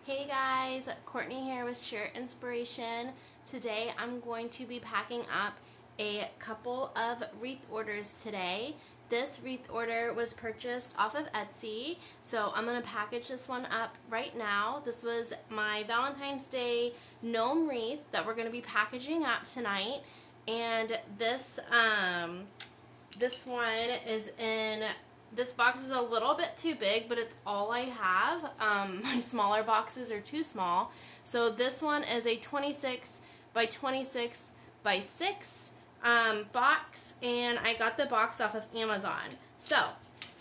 Hey guys, Courtney here with Share Inspiration. Today I'm going to be packing up a couple of wreath orders today. This wreath order was purchased off of Etsy, so I'm going to package this one up right now. This was my Valentine's Day gnome wreath that we're going to be packaging up tonight, and this one is in. This box is a little bit too big, but it's all I have. My smaller boxes are too small. So this one is a 26 by 26 by 6 box, and I got the box off of Amazon. So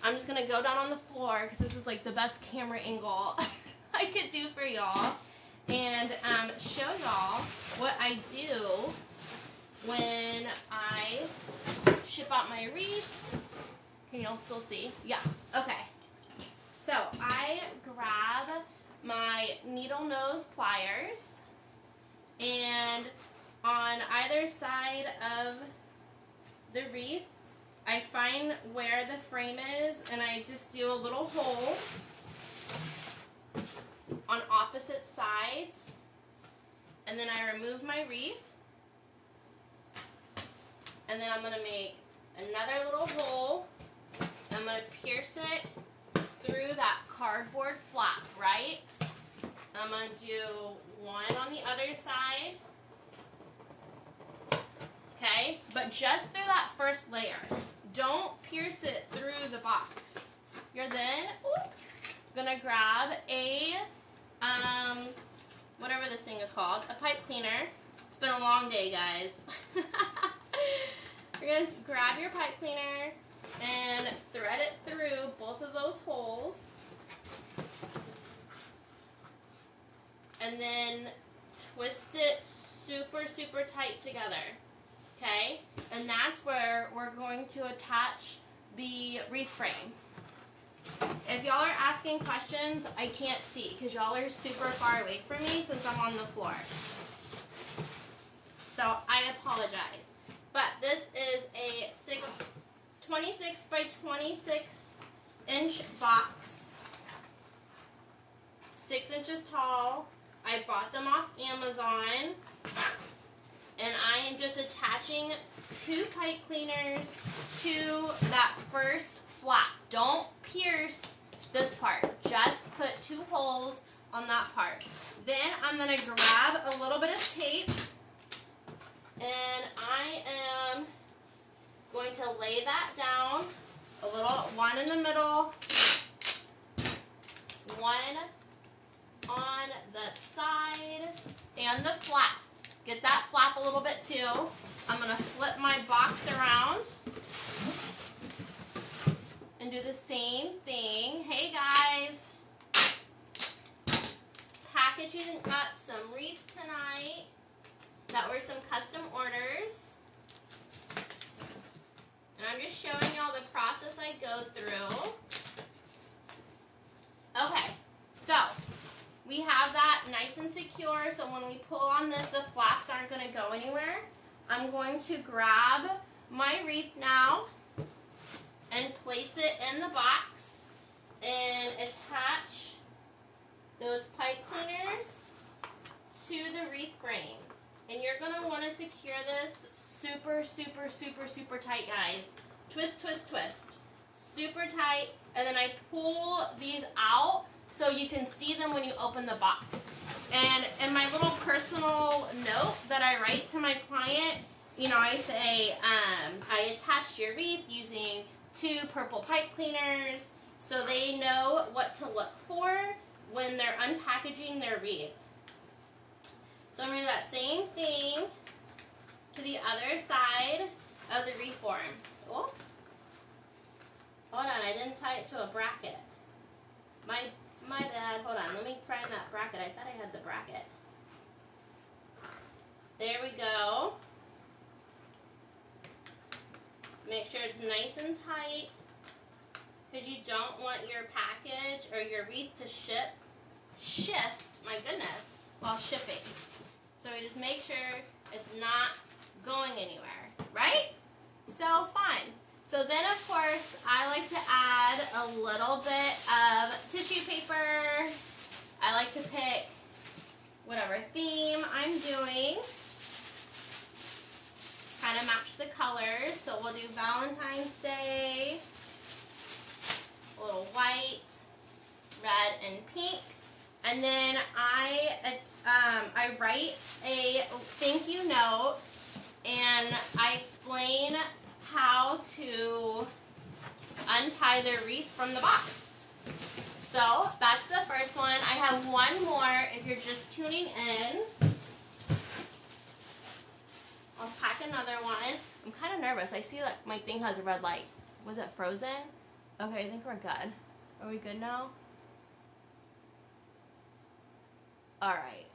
I'm just going to go down on the floor because this is like the best camera angle I could do for y'all, and show y'all what I do when I ship out my wreaths. Can y'all still see? Yeah. Okay. So I grab my needle nose pliers, and on either side of the wreath, I find where the frame is, and I just do a little hole on opposite sides, and then I remove my wreath, and then I'm going to make another little hole. I'm going to pierce it through that cardboard flap, right? I'm going to do one on the other side. Okay? But just through that first layer. Don't pierce it through the box. You're then going to grab a, whatever this thing is called, a pipe cleaner. It's been a long day, guys. You're going to grab your pipe cleaner and thread it through both of those holes, and then twist it super tight together, okay? And that's where we're going to attach the wreath frame. If y'all are asking questions, I can't see because y'all are super far away from me since I'm on the floor, so I apologize. But this is a 26 by 26 inch box, 6 inches tall. I bought them off Amazon, and I am just attaching 2 pipe cleaners to that first flap. Don't pierce this part, just put 2 holes on that part. Then I'm going to grab a little bit of tape, and I am going to lay that down, one in the middle, one on the side, and the flap. Get that flap a little bit too. I'm going to flip my box around and do the same thing. Hey guys, packaging up some wreaths tonight that were some custom orders. And I'm just showing y'all the process I go through. Okay, so we have that nice and secure, so when we pull on this, the flaps aren't going to go anywhere. I'm going to grab my wreath now and place it in the box and attach those pipe cleaners to the wreath frame. And you're going to want to secure this super tight, guys. Twist. Super tight. And then I pull these out so you can see them when you open the box. And in my little personal note that I write to my client, you know, I say, I attached your wreath using 2 purple pipe cleaners so they know what to look for when they're unpackaging their wreath. So I'm going to do that same thing to the other side of the wreath form. Oh, hold on, I didn't tie it to a bracket. My bad. Hold on, let me find that bracket. I thought I had the bracket. There we go. Make sure it's nice and tight because you don't want your package or your wreath to shift, my goodness, while shipping. So we just make sure it's not going anywhere, right? So fun. So then, of course, I like to add a little bit of tissue paper. I like to pick whatever theme I'm doing. Kind of match the colors. So we'll do Valentine's Day, a little white, red, and pink. And then I write a thank you note, and I explain how to untie the wreath from the box. So that's the first one. I have one more if you're just tuning in. I'll pack another one. I'm kind of nervous. I see that my thing has a red light. Was it frozen? Okay, I think we're good. Are we good now? Alright.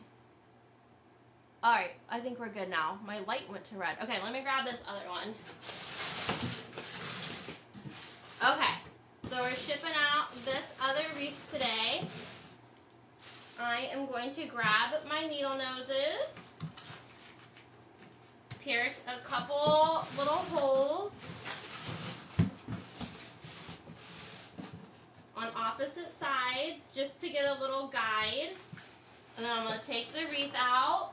Alright, I think we're good now. My light went to red. Okay, let me grab this other one. Okay, so we're shipping out this other wreath today. I am going to grab my needle noses, pierce a couple little holes on opposite sides just to get a little guide. And then I'm going to take the wreath out.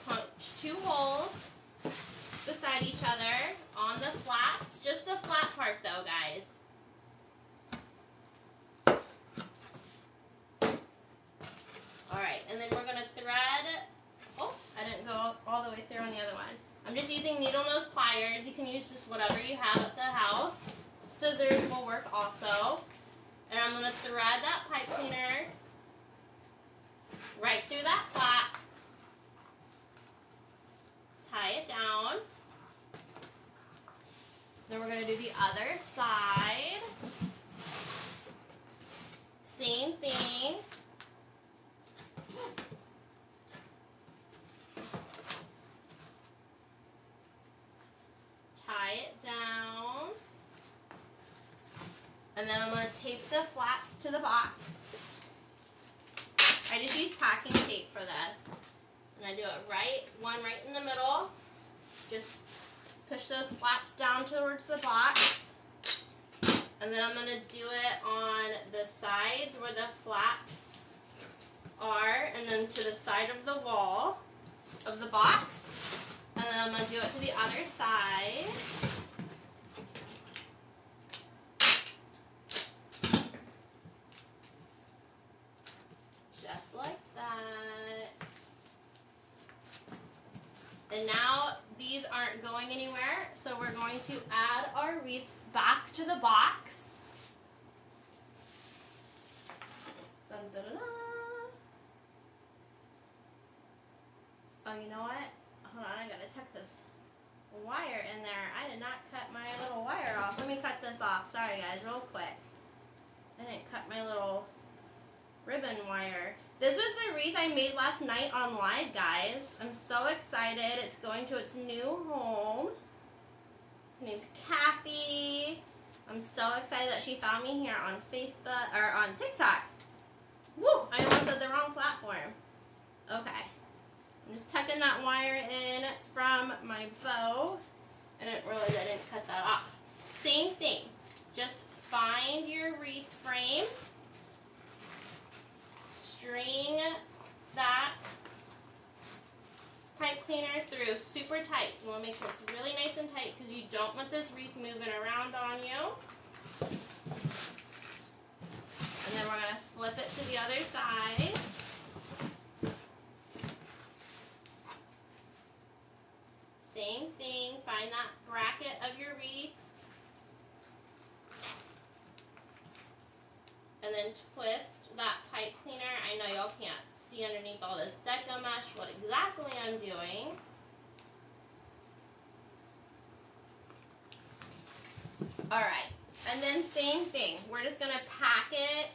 Punch 2 holes beside each other on the flats. Just the flat part though, guys. Alright, and then we're going to thread. Oh, I didn't go all the way through on the other one. I'm just using needle nose pliers. You can use just whatever you have at the house. Scissors will work also. And I'm going to thread that pipe cleaner right through that flat. Tie it down. Then we're going to do the other side. Same thing. Tie it down. And then I'm going to tape the flaps to the box. I just use packing tape for this. And I do it one right in the middle. Just push those flaps down towards the box. And then I'm going to do it on the sides where the flaps are, and then to the side of the wall of the box. And then I'm going to do it to the other side. Just like that. And now these aren't going anywhere, so we're going to add our wreath back to the box. Dun, dun, dun, dun. Oh, you know what? Hold on, I gotta tuck this wire in there. I did not cut my little wire off. Let me cut this off. Sorry guys, real quick. I didn't cut my little ribbon wire. This was the wreath I made last night on live, guys. I'm so excited. It's going to its new home. Her name's Kathy. I'm so excited that she found me here on Facebook or on TikTok. Woo! I almost said the wrong platform. Okay. I'm just tucking that wire in from my bow. I didn't realize I didn't cut that off. Same thing. Just find your wreath frame. String that pipe cleaner through super tight. You want to make sure it's really nice and tight because you don't want this wreath moving around on you. And then we're going to flip it to the other side. Same thing, find that bracket of your wreath. And then twist that pipe cleaner. I know y'all can't see underneath all this deco mesh what exactly I'm doing. Alright, and then same thing. We're just going to pack it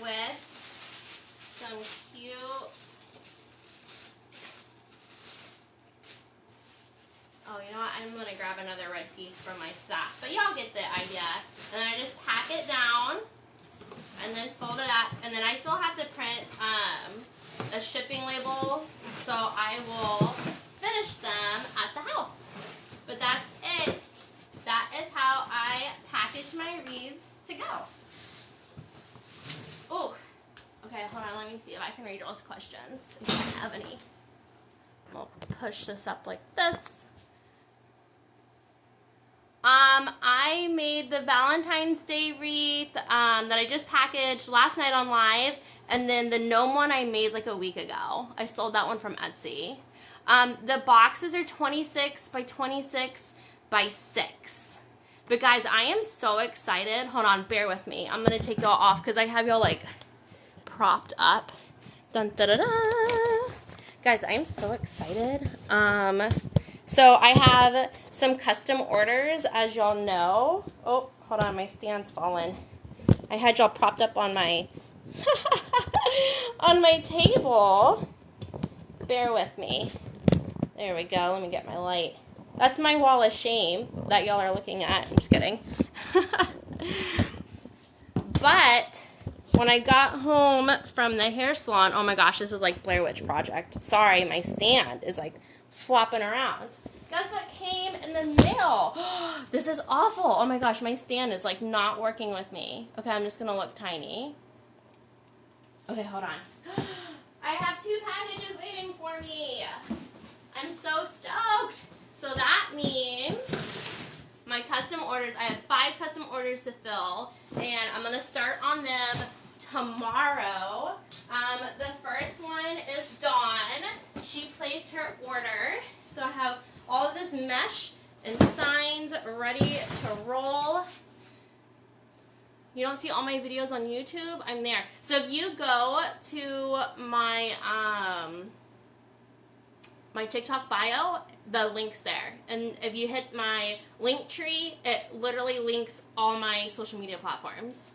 with some cute oh, you know what? I'm going to grab another red piece from my stack. But y'all get the idea. And then I just pack it down and then fold it up. And then I still have to print the shipping labels. So I will finish them at the most questions if you have any. I'll push this up like this. I made the Valentine's Day wreath that I just packaged last night on live, and then the gnome one I made like a week ago. I sold that one from Etsy. The boxes are 26 by 26 by 6. But guys, I am so excited. Hold on, bear with me. I'm going to take y'all off because I have y'all like propped up. Dun, da, da, da. Guys, I am so excited. So I have some custom orders, as y'all know. Oh, hold on, my stand's fallen. I had y'all propped up on my on my table. Bear with me. There we go. Let me get my light. That's my wall of shame that y'all are looking at. I'm just kidding. But when I got home from the hair salon, oh my gosh, this is like Blair Witch Project. Sorry, my stand is like flopping around. Guess what came in the mail? This is awful. Oh my gosh, my stand is like not working with me. Okay, I'm just gonna look tiny. Okay, hold on. I have 2 packages waiting for me. I'm so stoked. So that means my custom orders, I have 5 custom orders to fill, and I'm going to start on them tomorrow. The first one is Dawn. She placed her order. So I have all of this mesh and signs ready to roll. You don't see all my videos on YouTube? I'm there. So if you go to my my TikTok bio, the link's there. And if you hit my link tree, it literally links all my social media platforms.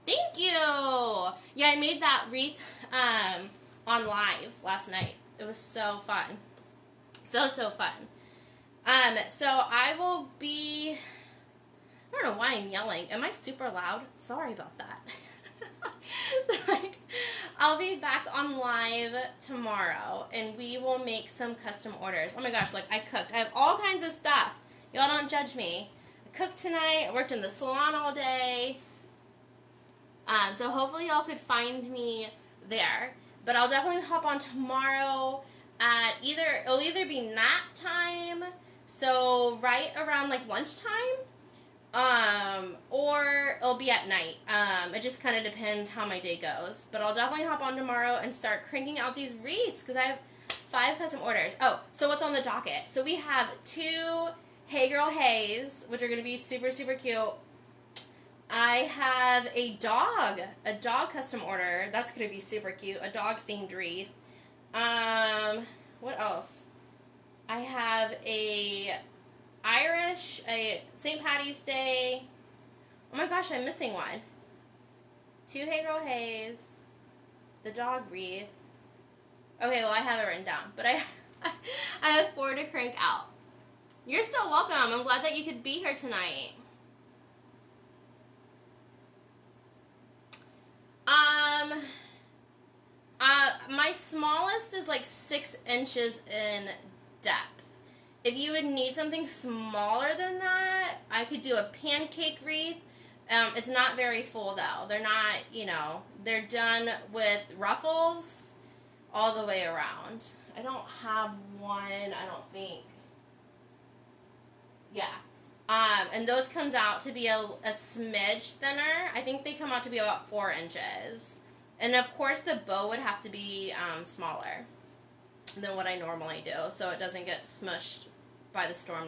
Thank you! Yeah, I made that wreath on live last night. It was so fun. So fun. So I will be... I don't know why I'm yelling. Am I super loud? Sorry about that. I'll be back on live tomorrow, and we will make some custom orders. Oh my gosh, like I cooked. I have all kinds of stuff. Y'all don't judge me. I cooked tonight. I worked in the salon all day. So hopefully y'all could find me there. But I'll definitely hop on tomorrow at it'll either be nap time, so right around like lunchtime, or it'll be at night. It just kind of depends how my day goes. But I'll definitely hop on tomorrow and start cranking out these wreaths because I have 5 custom orders. Oh, so what's on the docket? So we have 2 Hey Girl Hays, which are going to be super, super cute. I have a dog custom order. That's going to be super cute. A dog-themed wreath. What else? I have a St. Patty's Day. Oh my gosh, I'm missing one. 2 Hey Girl Hays. The dog wreath. Okay, well, I have it written down. But I have 4 to crank out. You're so welcome. I'm glad that you could be here tonight. My smallest is like 6 inches in depth. If you would need something smaller than that, I could do a pancake wreath. It's not very full though. They're not, they're done with ruffles all the way around. I don't have one, I don't think. Yeah. And those comes out to be a smidge thinner. I think they come out to be about 4 inches. And of course the bow would have to be smaller than what I normally do so it doesn't get smushed by the storm